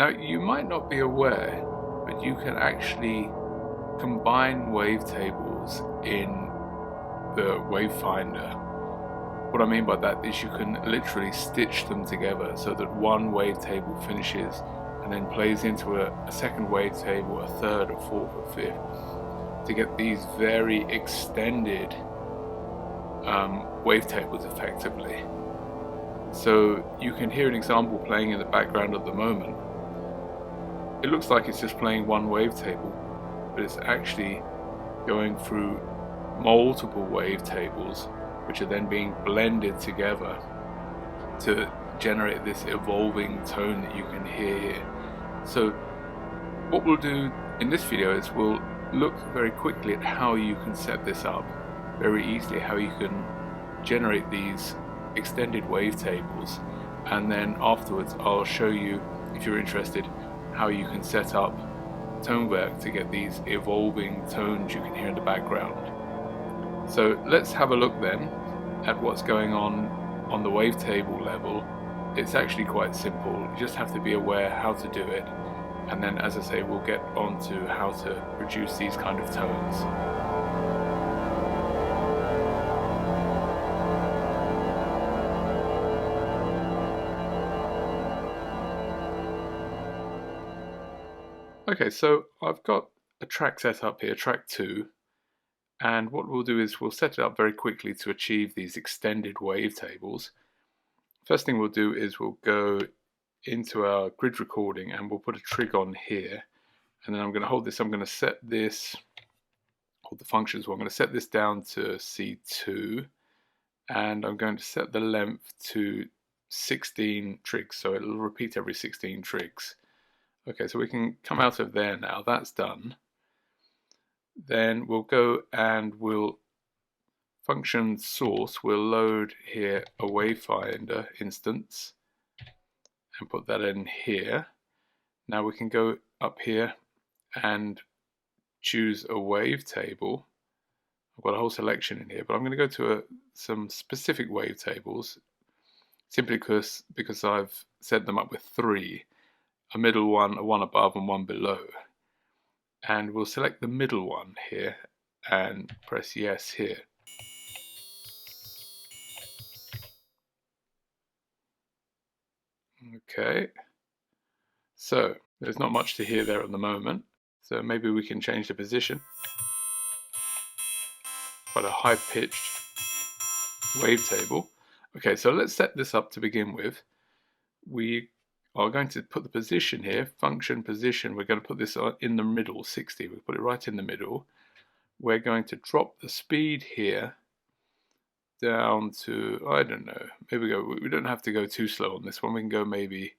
Now, you might not be aware, but you can actually combine wavetables in the Wavefinder. What I mean by that is you can literally stitch them together so that one wavetable finishes and then plays into a second wavetable, a third, a fourth, a fifth, to get these very extended wavetables effectively. So you can hear an example playing in the background at the moment. It looks like it's just playing one wavetable, but it's actually going through multiple wavetables, which are then being blended together to generate this evolving tone that you can hear here. So what we'll do in this video is we'll look very quickly at how you can set this up very easily, how you can generate these extended wavetables, and then afterwards I'll show you, if you're interested, how you can set up Tonverk to get these evolving tones you can hear in the background. So let's have a look then at what's going on the wavetable level. It's actually quite simple. You just have to be aware how to do it, and then, as I say, we'll get on to how to produce these kind of tones. Okay, so I've got a track set up here, track 2, and what we'll do is we'll set it up very quickly to achieve these extended wavetables. First thing we'll do is we'll go into our grid recording and we'll put a trig on here, and then I'm going to hold this, I'm going to set this, hold the function as well, I'm going to set this down to C2, and I'm going to set the length to 16 trigs, so it'll repeat every 16 trigs. Okay, so we can come out of there now, that's done. Then we'll go and we'll function source, we'll load here a Wavefinder instance and put that in here. Now we can go up here and choose a wavetable. I've got a whole selection in here, but I'm going to go to some specific wavetables simply because I've set them up with 3. A middle one, a one above, and one below. And we'll select the middle one here and press yes here. Okay, so there's not much to hear there at the moment, so maybe we can change the position. Quite a high-pitched wavetable. Okay, so let's set this up to begin with. We are going to put the position here, function position, we're going to put this in the middle, 60, we put it right in the middle. We're going to drop the speed here down to, I don't know, maybe we don't have to go too slow on this one, we can go maybe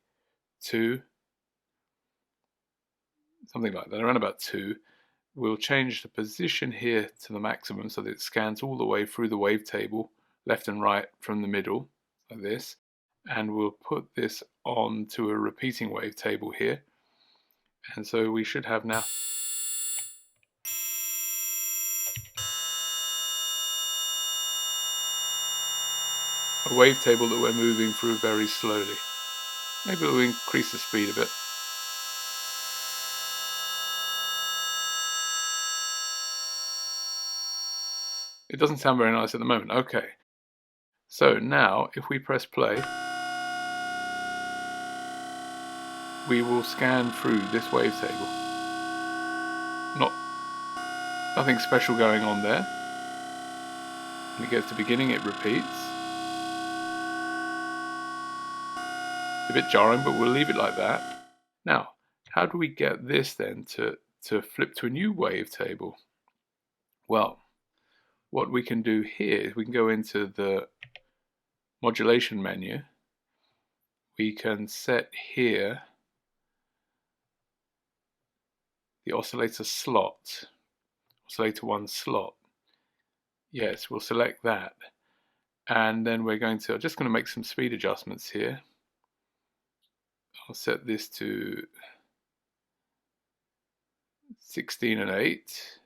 2, something like that, around about 2. We'll change the position here to the maximum so that it scans all the way through the wavetable, left and right from the middle, like this. And we'll put this on to a repeating wavetable here, and so we should have now a wavetable that we're moving through very slowly. Maybe we'll increase the speed a bit. It doesn't sound very nice at the moment. Okay, so now if we press play, we will scan through this wavetable. Nothing special going on there. When it gets to beginning, it repeats. A bit jarring, but we'll leave it like that. Now, how do we get this then to flip to a new wavetable? Well, what we can do here is we can go into the modulation menu. We can set here the oscillator slot, oscillator 1 slot. Yes, we'll select that, and then we're going to, I'm just going to make some speed adjustments here. I'll set this to 16 and 8.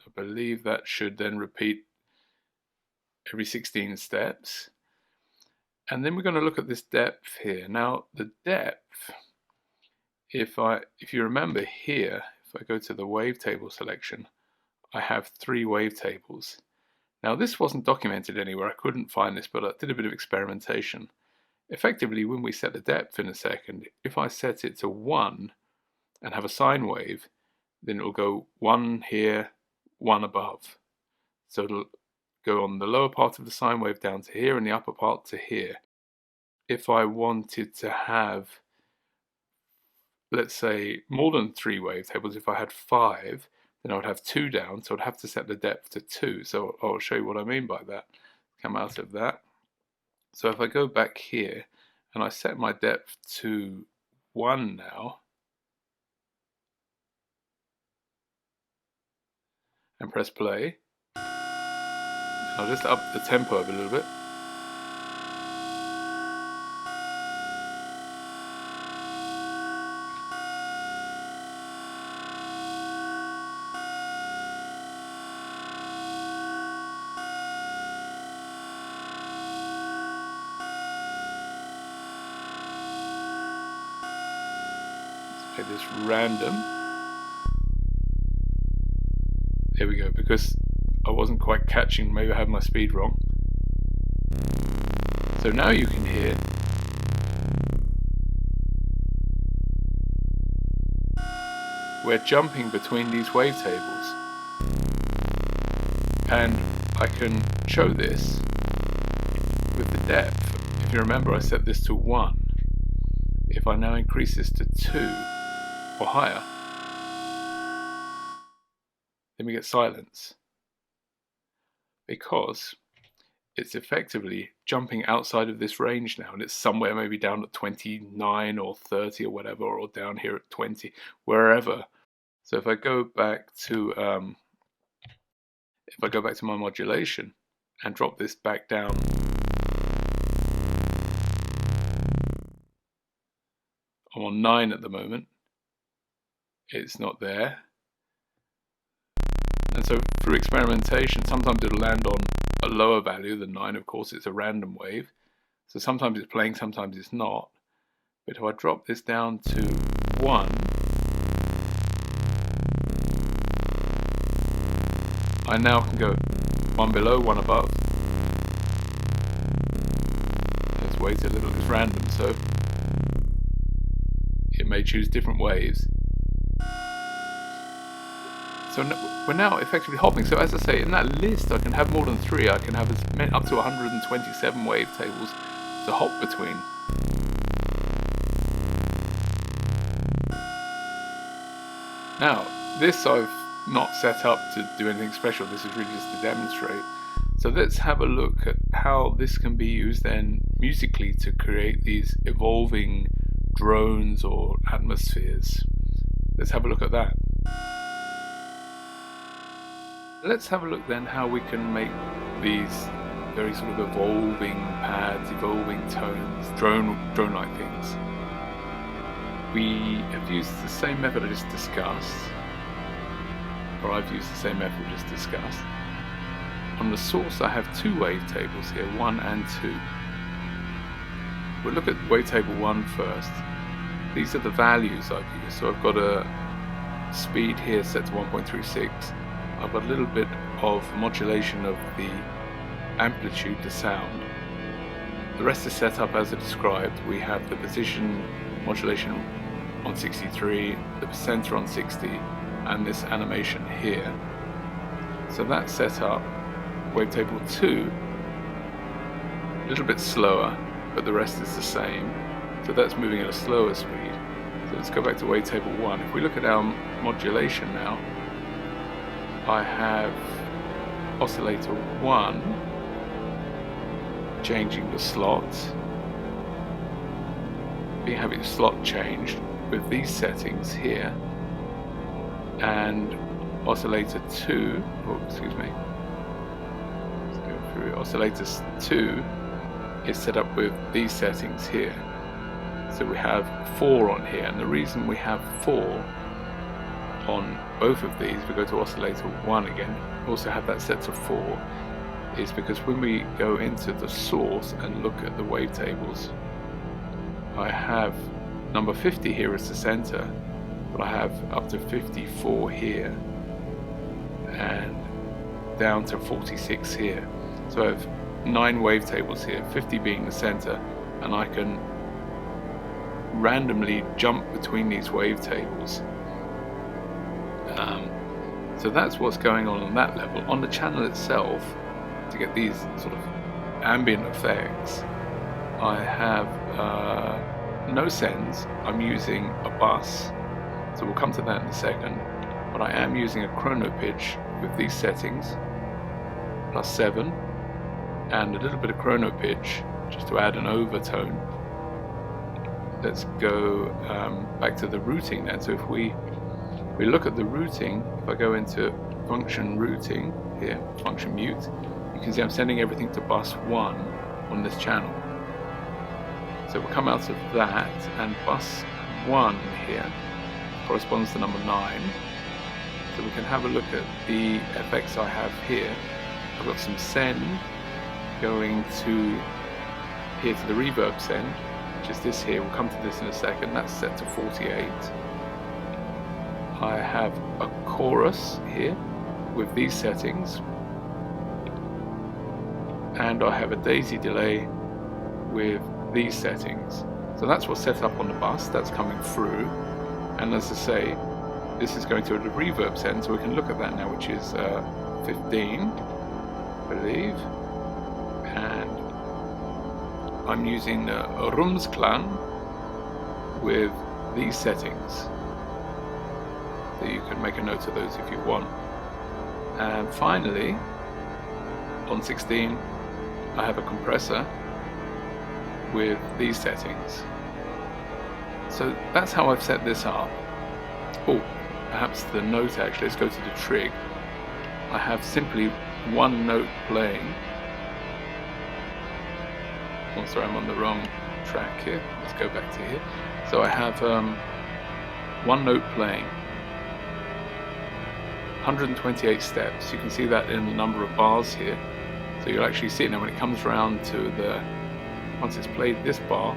I believe that should then repeat every 16 steps. And then we're going to look at this depth here. Now the depth if you remember here, if I go to the wavetable selection, I have 3 wavetables. Now this wasn't documented anywhere, I couldn't find this, but I did a bit of experimentation. Effectively, when we set the depth in a second, if I set it to 1 and have a sine wave, then it'll go 1 here, 1 above. So it'll go on the lower part of the sine wave down to here and the upper part to here. If I wanted to have, let's say, more than 3 wavetables, if I had 5, then I would have 2 down, so I'd have to set the depth to 2. So I'll show you what I mean by that. Come out of that. So if I go back here and I set my depth to 1 now, and press play, I'll just up the tempo a little bit. Let's make this random. There we go, because I wasn't quite catching, maybe I had my speed wrong. So now you can hear we're jumping between these wavetables, and I can show this with the depth. If you remember, I set this to 1. If I now increase this to 2 or higher, then we get silence, because it's effectively jumping outside of this range now, and it's somewhere maybe down at 29 or 30 or whatever, or down here at 20, wherever. So if I go back to my modulation and drop this back down, I'm on 9 at the moment. It's not there. And so through experimentation, sometimes it'll land on a lower value than 9. Of course, it's a random wave. So sometimes it's playing, sometimes it's not. But if I drop this down to 1, I now can go 1 below, 1 above. Let's wait a little, it's random, so it may choose different waves. So we're now effectively hopping. So as I say, in that list I can have more than 3. I can have up to 127 wavetables to hop between. Now, this I've not set up to do anything special. This is really just to demonstrate. So let's have a look at how this can be used then musically to create these evolving drones or atmospheres. Let's have a look at that. Let's have a look then how we can make these very sort of evolving pads, evolving tones, drone-like things. We have used the same method I just discussed, or I've used the same method we just discussed. On the source I have 2 wavetables here, 1 and 2. We'll look at wavetable 1 first. These are the values I've used. So I've got a speed here set to 1.36. I've got a little bit of modulation of the amplitude, the sound. The rest is set up as I described. We have the position modulation on 63, the center on 60, and this animation here. So that's set up. Wavetable 2, a little bit slower, but the rest is the same. So that's moving at a slower speed. So let's go back to wavetable 1. If we look at our modulation now, I have oscillator 1 changing the slot, having the slot changed with these settings here, and oscillator 2, oscillator 2 is set up with these settings here. So we have 4 on here, and the reason we have 4 on both of these, we go to oscillator 1 again, also have that set to 4, is because when we go into the source and look at the wavetables, I have number 50 here as the center, but I have up to 54 here and down to 46 here. So I have 9 wavetables here, 50 being the center, and I can randomly jump between these wavetables. So that's what's going on that level. On the channel itself, to get these sort of ambient effects, I have no sends. I'm using a bus, so we'll come to that in a second, but I am using a chrono pitch with these settings, +7, and a little bit of chrono pitch just to add an overtone. Let's go back to the routing then. So if we look at the routing, if I go into function routing here, function mute, you can see I'm sending everything to bus 1 on this channel. So we'll come out of that, and bus 1 here corresponds to number 9. So we can have a look at the effects I have here. I've got some send going to here to the reverb send, which is this here. We'll come to this in a second. That's set to 48. I have a chorus here with these settings, and I have a daisy delay with these settings. So that's what's set up on the bus, that's coming through, and as I say, this is going to the reverb send, so we can look at that now, which is 15, I believe, and I'm using Rumsklang with these settings. So you can make a note of those if you want. And finally, on 16, I have a compressor with these settings. So that's how I've set this up. Oh, perhaps the note actually, let's go to the trig. I have simply one note playing. Oh, sorry, I'm on the wrong track here. Let's go back to here. So I have one note playing. 128 steps. You can see that in the number of bars here. So you'll actually see it now when it comes around to the, once it's played this bar,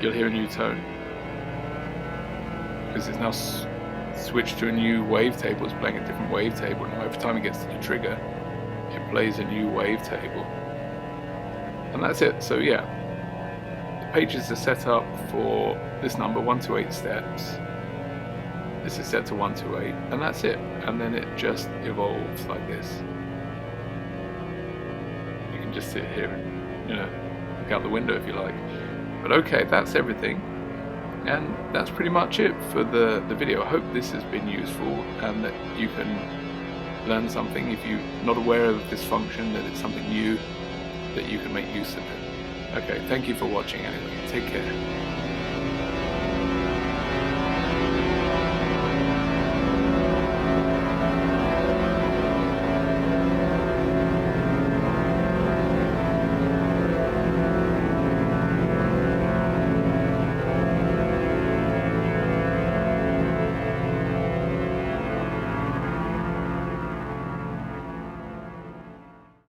you'll hear a new tone, because it's now switched to a new wavetable. It's playing a different wavetable, and every time it gets to the trigger, it plays a new wavetable. And that's it. So yeah, the pages are set up for this number, 1 to 8 steps. This is set to 1 to 8, and that's it. And then it just evolves like this. You can just sit here and, you know, look out the window if you like. But okay, that's everything. And that's pretty much it for the video. I hope this has been useful and that you can learn something. If you're not aware of this function, that it's something new, that you can make use of it. Okay, thank you for watching anyway. Take care.